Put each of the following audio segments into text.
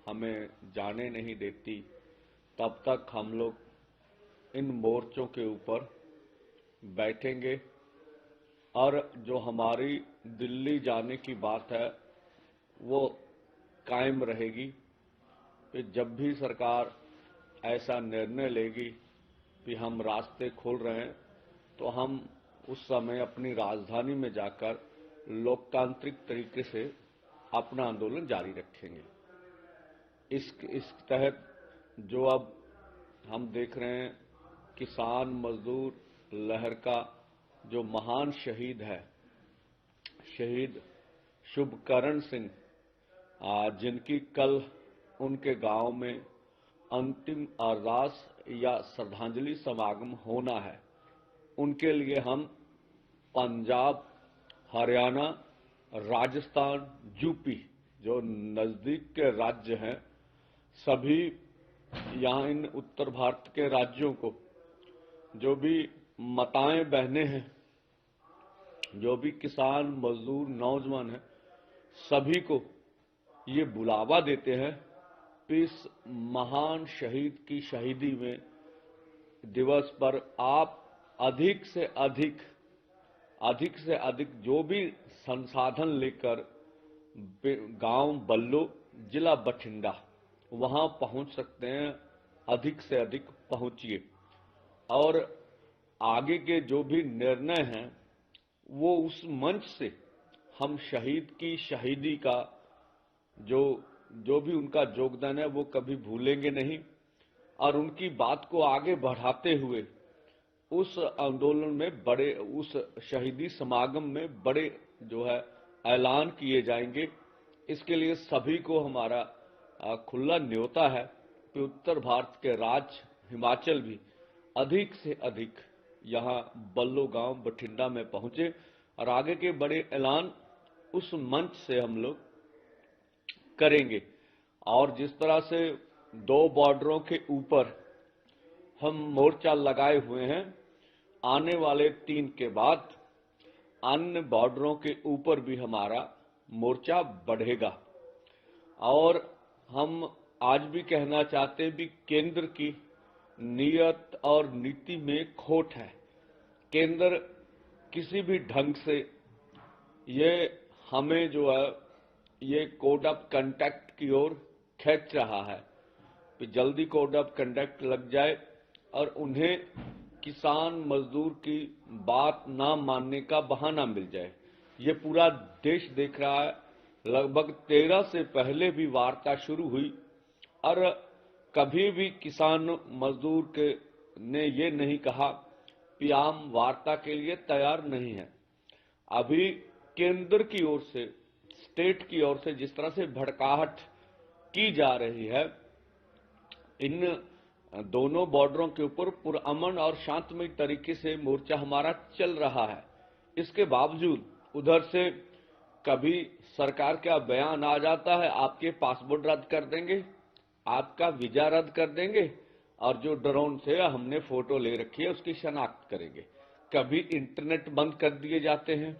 हमें जाने नहीं देती, तब तक हम लोग इन मोर्चों के ऊपर बैठेंगे। और जो हमारी दिल्ली जाने की बात है वो कायम रहेगी कि जब भी सरकार ऐसा निर्णय लेगी कि हम रास्ते खोल रहे हैं, तो हम उस समय अपनी राजधानी में जाकर लोकतांत्रिक तरीके से अपना आंदोलन जारी रखेंगे। इस तहत जो अब हम देख रहे हैं, किसान मजदूर लहर का जो महान शहीद है, शहीद शुभकरण सिंह, जिनकी कल उनके गांव में अंतिम अरदास या श्रद्धांजलि समागम होना है, उनके लिए हम पंजाब, हरियाणा, राजस्थान, यूपी, जो नजदीक के राज्य हैं, सभी यहाँ इन उत्तर भारत के राज्यों को, जो भी माताएं बहनें हैं, जो भी किसान मजदूर नौजवान हैं, सभी को ये बुलावा देते हैं कि इस महान शहीद की शहीदी में दिवस पर आप अधिक से अधिक जो भी संसाधन लेकर गांव बल्लो, जिला बठिंडा, वहां पहुंच सकते हैं, अधिक से अधिक पहुंचिए। और आगे के जो भी निर्णय हैं वो उस मंच से हम शहीद की शहीदी का जो भी उनका योगदान है वो कभी भूलेंगे नहीं, और उनकी बात को आगे बढ़ाते हुए उस आंदोलन में बड़े, उस शहीदी समागम में बड़े जो है ऐलान किए जाएंगे। इसके लिए सभी को हमारा खुला न्योता है कि उत्तर भारत के राज्य हिमाचल भी अधिक से अधिक यहाँ बल्लो गांव बठिंडा में पहुंचे और आगे के बड़े ऐलान उस मंच से हम लोग करेंगे। और जिस तरह से 2 बॉर्डरों के ऊपर हम मोर्चा लगाए हुए हैं, आने वाले 3 के बाद अन्य बॉर्डरों के ऊपर भी हमारा मोर्चा बढ़ेगा। और हम आज भी कहना चाहते हैं कि केंद्र की नीयत और नीति में खोट है। केंद्र किसी भी ढंग से ये हमें जो है ये कोड ऑफ कंडक्ट की ओर खींच रहा है कि जल्दी कोड ऑफ कंडक्ट लग जाए और उन्हें किसान मजदूर की बात ना मानने का बहाना मिल जाए। ये पूरा देश देख रहा है। लगभग 13 से पहले भी वार्ता शुरू हुई और कभी भी किसान मजदूर के ने ये नहीं कहा कि हम वार्ता के लिए तैयार नहीं है। अभी केंद्र की ओर से, स्टेट की ओर से जिस तरह से भड़काहट की जा रही है, इन दोनों बॉर्डरों के ऊपर पुरअमन और शांतमय तरीके से मोर्चा हमारा चल रहा है। इसके बावजूद उधर से कभी सरकार का बयान आ जाता है, आपके पासपोर्ट रद्द कर देंगे, आपका वीजा रद्द कर देंगे, और जो ड्रोन से हमने फोटो ले रखी है उसकी शनाख्त करेंगे। कभी इंटरनेट बंद कर दिए जाते हैं,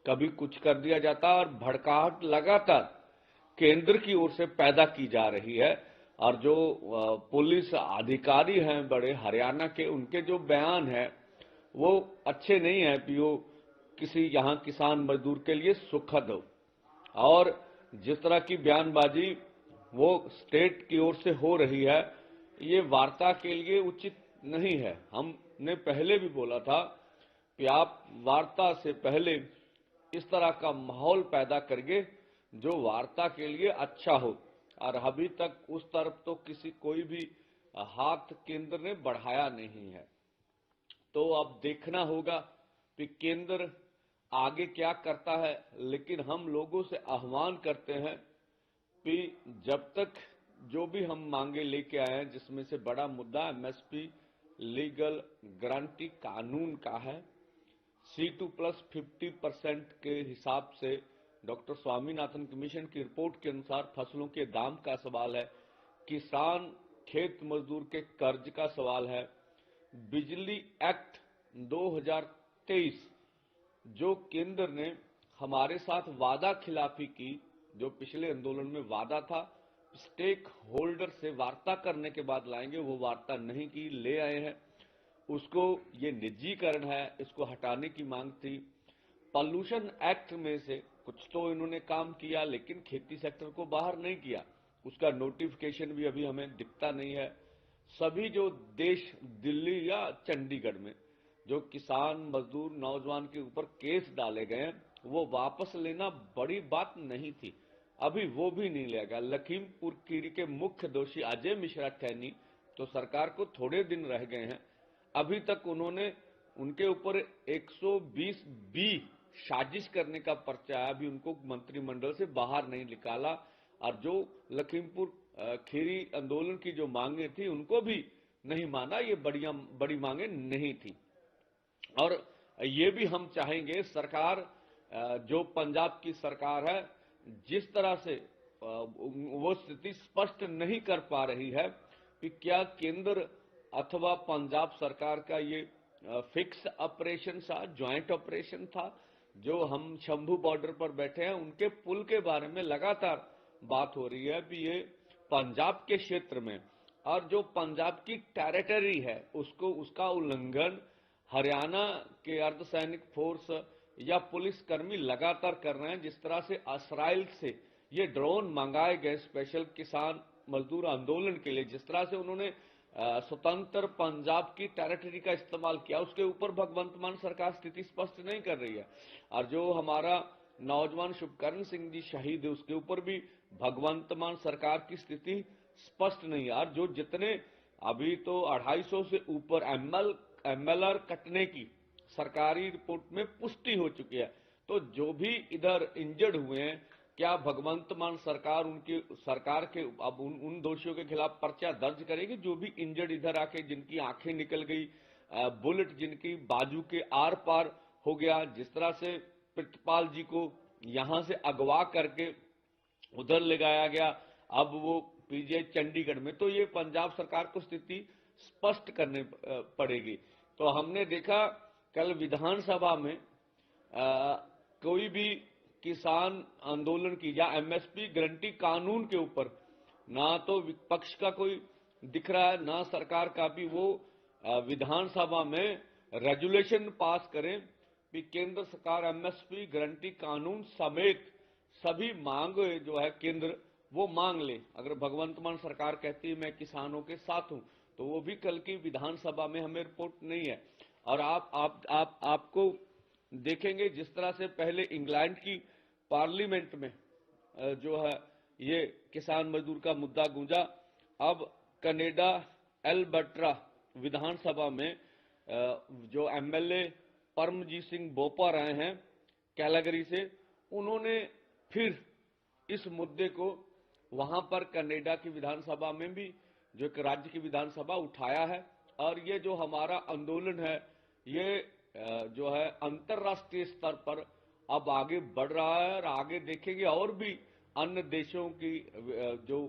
कभी कुछ कर दिया जाता है, और भड़काहट लगातार केंद्र की ओर से पैदा की जा रही है। और जो पुलिस अधिकारी हैं बड़े हरियाणा के, उनके जो बयान है वो अच्छे नहीं है कि वो किसी यहाँ किसान मजदूर के लिए सुखद हो। और जिस तरह की बयानबाजी वो स्टेट की ओर से हो रही है, ये वार्ता के लिए उचित नहीं है। हमने पहले भी बोला था कि आप वार्ता से पहले इस तरह का माहौल पैदा करिए जो वार्ता के लिए अच्छा हो, और अभी तक उस तरफ तो कोई भी हाथ केंद्र ने बढ़ाया नहीं है। तो अब देखना होगा कि केंद्र आगे क्या करता है। लेकिन हम लोगों से आह्वान करते हैं कि जब तक जो भी हम मांगे लेके आए हैं, जिसमें से बड़ा मुद्दा एमएसपी लीगल गारंटी कानून का है, C2+50% के हिसाब से डॉक्टर स्वामीनाथन कमीशन की रिपोर्ट के अनुसार फसलों के दाम का सवाल है, किसान खेत मजदूर के कर्ज का सवाल है, बिजली एक्ट 2023 जो केंद्र ने हमारे साथ वादा खिलाफी की, जो पिछले आंदोलन में वादा था स्टेक होल्डर से वार्ता करने के बाद लाएंगे, वो वार्ता नहीं की, ले आए हैं उसको। ये निजीकरण है, इसको हटाने की मांग थी। पॉल्यूशन एक्ट में से कुछ तो इन्होंने काम किया, लेकिन खेती सेक्टर को बाहर नहीं किया, उसका नोटिफिकेशन भी अभी हमें दिखता नहीं है। सभी जो देश, दिल्ली या चंडीगढ़ में जो किसान मजदूर नौजवान के ऊपर केस डाले गए हैं, वो वापस लेना बड़ी बात नहीं थी, अभी वो भी नहीं लिया गया। लखीमपुर खीरी के मुख्य दोषी अजय मिश्रा खैनी तो सरकार को थोड़े दिन रह गए हैं, अभी तक उन्होंने उनके ऊपर 120 बी साजिश करने का पर्चा है, अभी उनको मंत्रिमंडल से बाहर नहीं निकाला। और जो लखीमपुर खीरी आंदोलन की जो मांगे थी उनको भी नहीं माना, ये बड़ी मांगे नहीं थी। और ये भी हम चाहेंगे, सरकार जो पंजाब की सरकार है, जिस तरह से वो स्थिति स्पष्ट नहीं कर पा रही है कि क्या केंद्र अथवा पंजाब सरकार का ये फिक्स ऑपरेशन था, ज्वाइंट ऑपरेशन था। जो हम शंभू बॉर्डर पर बैठे हैं, उनके पुल के बारे में लगातार बात हो रही है कि ये पंजाब के क्षेत्र में, और जो पंजाब की टेरिटरी है उसका उल्लंघन हरियाणा के अर्धसैनिक फोर्स या पुलिस कर्मी लगातार कर रहे हैं। जिस तरह से इसराइल से ये ड्रोन मंगाए गए स्पेशल किसान मजदूर आंदोलन के लिए, जिस तरह से उन्होंने स्वतंत्र पंजाब की टेरिटरी का इस्तेमाल किया, उसके ऊपर भगवंत मान सरकार स्थिति स्पष्ट नहीं कर रही है। और जो हमारा नौजवान शुभकरण सिंह जी शहीद है, उसके ऊपर भी भगवंत मान सरकार की स्थिति स्पष्ट नहीं है। और जो जितने अभी तो 250 से ऊपर एमएलआर कटने की सरकारी रिपोर्ट में पुष्टि हो चुकी है, तो जो भी इधर इंजर्ड हुए हैं, क्या भगवंत मान सरकार उनकी सरकार के अब उन दोषियों के खिलाफ पर्चा दर्ज करेगी जो भी इंजर्ड इधर आके, जिनकी आंखें निकल गई, बुलेट जिनकी बाजू के आर पार हो गया, जिस तरह से प्रितपाल जी को यहां से अगवा करके उधर ले जाया गया, अब वो पीजीआई चंडीगढ़ में, तो ये पंजाब सरकार को स्थिति स्पष्ट करने पड़ेगी। तो हमने देखा कल विधानसभा में कोई भी किसान आंदोलन की या एमएसपी गारंटी कानून के ऊपर ना तो विपक्ष का कोई दिख रहा है, ना सरकार का भी। वो विधानसभा में रेजुलेशन पास करें कि केंद्र सरकार एमएसपी गारंटी कानून समेत सभी मांग जो है केंद्र वो मांग ले। अगर भगवंत मान सरकार कहती है मैं किसानों के साथ हूं, तो वो भी कल की विधानसभा में हमें रिपोर्ट नहीं है। और आपको देखेंगे जिस तरह से पहले इंग्लैंड की पार्लियामेंट में जो है ये किसान मजदूर का मुद्दा गूंजा, अब कनाडा एल्बर्टा विधानसभा में जो एमएलए परमजीत सिंह बोपा रहे हैं कैलागरी से, उन्होंने फिर इस मुद्दे को वहां पर कनाडा की विधानसभा में भी, जो एक राज्य की विधानसभा, उठाया है। और ये जो हमारा आंदोलन है, ये जो है अंतर्राष्ट्रीय स्तर पर अब आगे बढ़ रहा है, और आगे देखेंगे और भी अन्य देशों की जो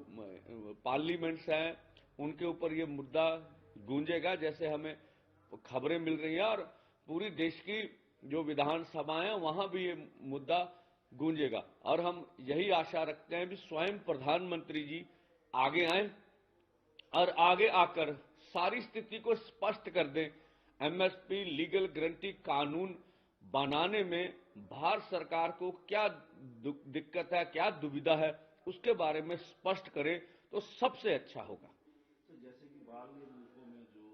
पार्लियामेंट्स हैं उनके ऊपर ये मुद्दा गूंजेगा, जैसे हमें खबरें मिल रही हैं। और पूरी देश की जो विधानसभाएं हैं वहां भी ये मुद्दा गूंजेगा। और हम यही आशा रखते हैं कि स्वयं प्रधानमंत्री जी आगे आए और आगे आकर सारी स्थिति को स्पष्ट कर दें। एमएसपी लीगल गारंटी कानून बनाने में भारत सरकार को क्या दिक्कत है, क्या दुविधा है, उसके बारे में स्पष्ट करें तो सबसे अच्छा होगा। तो जैसे कि बाहर के मुल्कों में जो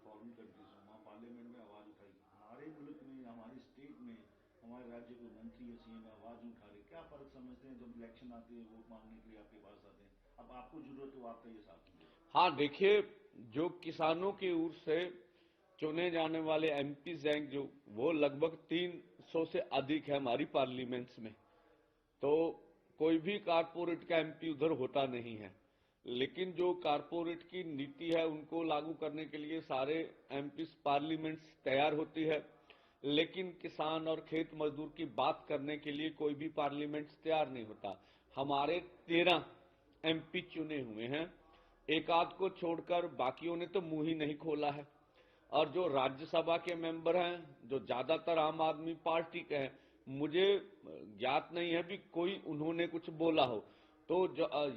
फॉरेन कंट्रीज वहाँ पार्लियामेंट में आवाज उठाई, हमारे मुल्क में, हमारी स्टेट में, हमारे राज्य के मंत्री या सीएम आवाज उठा रहे, क्या फर्क समझते हैं? जब इलेक्शन आते हैं वोट मांगने के लिए आपके पास आते हैं, अब आपको जरूरत हो आपका ये साथ दीजिए। हाँ देखिए, जो किसानों की ओर से चुने जाने वाले एमपीज हैं, जो वो लगभग 300 से अधिक है हमारी पार्लियामेंट्स में, तो कोई भी कारपोरेट का एमपी उधर होता नहीं है। लेकिन जो कारपोरेट की नीति है उनको लागू करने के लिए सारे एमपी पार्लियामेंट्स तैयार होती है, लेकिन किसान और खेत मजदूर की बात करने के लिए कोई भी पार्लियामेंट्स तैयार नहीं होता। हमारे 13 एमपी चुने हुए हैं, एक आध को छोड़कर बाकियों ने तो मुंह ही नहीं खोला है। और जो राज्यसभा के मेंबर हैं, जो ज्यादातर आम आदमी पार्टी के हैं, मुझे ज्ञात नहीं है भी कोई उन्होंने कुछ बोला हो। तो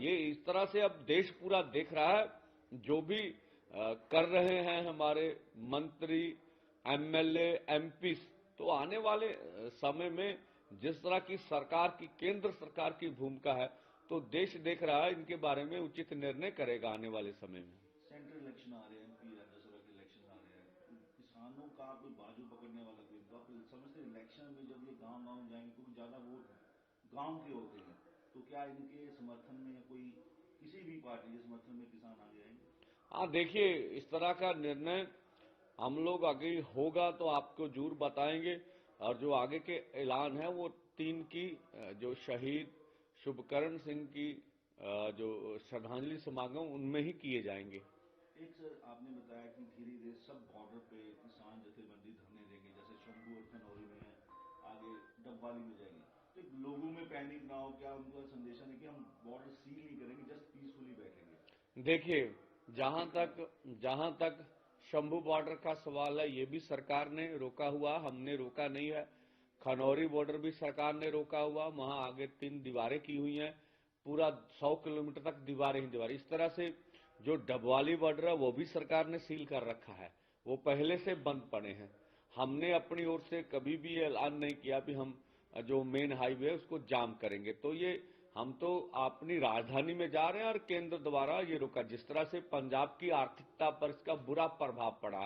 ये इस तरह से अब देश पूरा देख रहा है, जो भी कर रहे हैं हमारे मंत्री, एमएलए, एमपी, तो आने वाले समय में जिस तरह की सरकार की, केंद्र सरकार की भूमिका है, तो देश देख रहा है, इनके बारे में उचित निर्णय करेगा आने वाले समय में। सेंट्रल इलेक्शन आ रहे हैं, एमपी राज्यसभा के इलेक्शन आ रहे हैं, किसानों का कोई बाजू पकड़ने वाला कोई, तो आप समझते हैं इलेक्शन में जब ये गांव-गांव जाएंगे, क्योंकि ज्यादा वोट गांव के होते हैं, तो क्या इनके समर्थन में कोई किसी भी पार्टी के समर्थन में किसान आगे आएंगे? हाँ, देखिए, इस तरह का निर्णय हम लोग आगे होगा तो आपको जरूर बताएंगे। और जो आगे के ऐलान है वो 3 की जो शहीद शुभकरण सिंह की जो श्रद्धांजलि समागम, उनमें ही किए जाएंगे। एक सर आपने बताया कि धीरे धीरे सब बॉर्डर पे किसान जथेबंदी धरने देंगे, जैसे शंभू और खनौरी में है, आगे डबवाली में जाएंगे, तो एक लोगों में पैनिक ना हो, क्या उनका संदेश है कि हम बॉर्डर सील नहीं करेंगे, जस्ट पीसफुली बैठेंगे? देखिए, जहां तक शंभू बॉर्डर का सवाल है, ये भी सरकार ने रोका हुआ, हमने रोका नहीं है। खनौरी बॉर्डर भी सरकार ने रोका हुआ, वहां आगे 3 दीवारें की हुई हैं, पूरा 100 किलोमीटर तक दीवारें ही दीवारें। इस तरह से जो डबवाली बॉर्डर है वो भी सरकार ने सील कर रखा है, वो पहले से बंद पड़े हैं। हमने अपनी ओर से कभी भी ऐलान नहीं किया कि हम जो मेन हाईवे है उसको जाम करेंगे। तो ये हम तो अपनी राजधानी में जा रहे हैं और केंद्र द्वारा ये रोका। जिस तरह से पंजाब की आर्थिकता पर इसका बुरा प्रभाव पड़ा,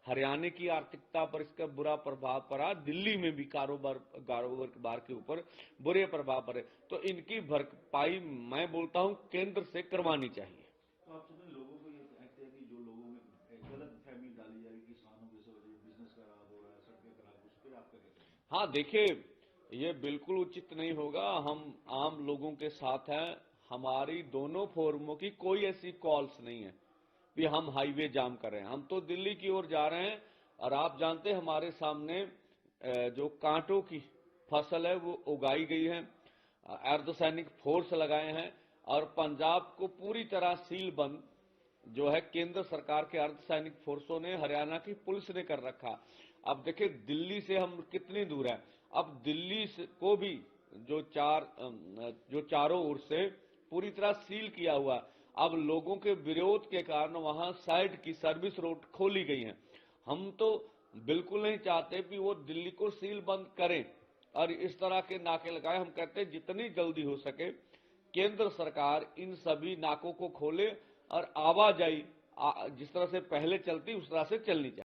हरियाणा की आर्थिकता पर इसका बुरा प्रभाव पड़ा, दिल्ली में भी कारोबार के ऊपर बुरे प्रभाव पड़े, तो इनकी भरपाई मैं बोलता हूं केंद्र से करवानी चाहिए। तो आप समझ लोगों को ये कहते हैं कि जो लोगों में एक गलत फहमी डाली जा रही है, किसानों की वजह बिजनेस खराब हो रहा है, सड़कें खराब, उस पर आपका क्या कहना है? हाँ, देखिए, ये बिल्कुल उचित नहीं होगा। हम आम लोगों के साथ हैं, हमारी दोनों फोरमों की कोई ऐसी कॉल्स नहीं है कि हम हाईवे जाम कर रहे हैं। हम तो दिल्ली की ओर जा रहे हैं, और आप जानते हैं हमारे सामने जो कांटों की फसल है वो उगाई गई है, अर्धसैनिक फोर्स लगाए हैं, और पंजाब को पूरी तरह सील बंद जो है केंद्र सरकार के अर्धसैनिक फोर्सों ने, हरियाणा की पुलिस ने कर रखा। अब देखिए, दिल्ली से हम कितनी दूर है, अब दिल्ली को भी जो चारों ओर से पूरी तरह सील किया हुआ। अब लोगों के विरोध के कारण वहां साइड की सर्विस रोड खोली गई है। हम तो बिल्कुल नहीं चाहते कि वो दिल्ली को सील बंद करें और इस तरह के नाके लगाए। हम कहते हैं जितनी जल्दी हो सके केंद्र सरकार इन सभी नाकों को खोले और आवाजाही जिस तरह से पहले चलती उस तरह से चलनी चाहिए।